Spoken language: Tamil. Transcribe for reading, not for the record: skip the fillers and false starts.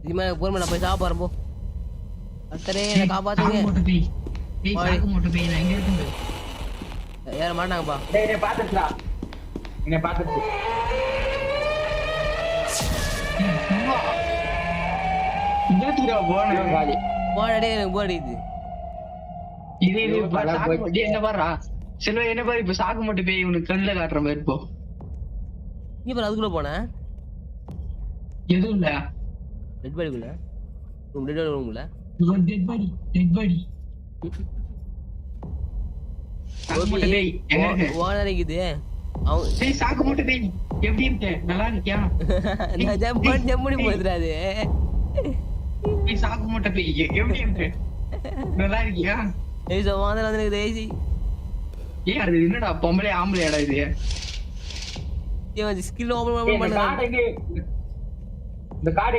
இதுமே போன் நான் போய் சாப்பிடுறேன் போ அத்தரே என்ன காப்பாத்துங்க சாக்கு மூட்டை பேய் நான் எங்க இருக்கு யார மாட்டாங்கப்பா டேய் என்ன பாத்துடா என்ன பாத்துட்டு இங்க தூரா போறேன் போடா எனக்கு போடிது இது சாக்கு மூட்டை என்ன பாறா செல்வ என்ன பாரு இப்ப சாக்கு மூட்டை பேய் உனக்கு கண்ணுல காட்டுற மாதிரி இப்போ நீ பாரு அதுக்குள்ள போனா எதுவும் இல்ல டெட் பாடிக்குள்ள ரூம்ல டெட் பாடி சாக்கு மூட்டை பேய் எங்க இருக்கு ஓனர் இருக்குது அவன் டேய் சாக்கு மூட்டை பேய் எப்படி இருக்க நல்லா இருக்கியா நான் ஜம்படி போதுறாது டேய் சாக்கு மூட்டை பேய் எப்படி இருக்க நல்லா இருக்கியா ஏய் சோவானல வந்து எனக்கு ஏய் அது என்னடா பொம்பளை ஆம்பளையாடா இது இவன் ஸ்கில் ஓபன் பண்ண இந்த கார்டு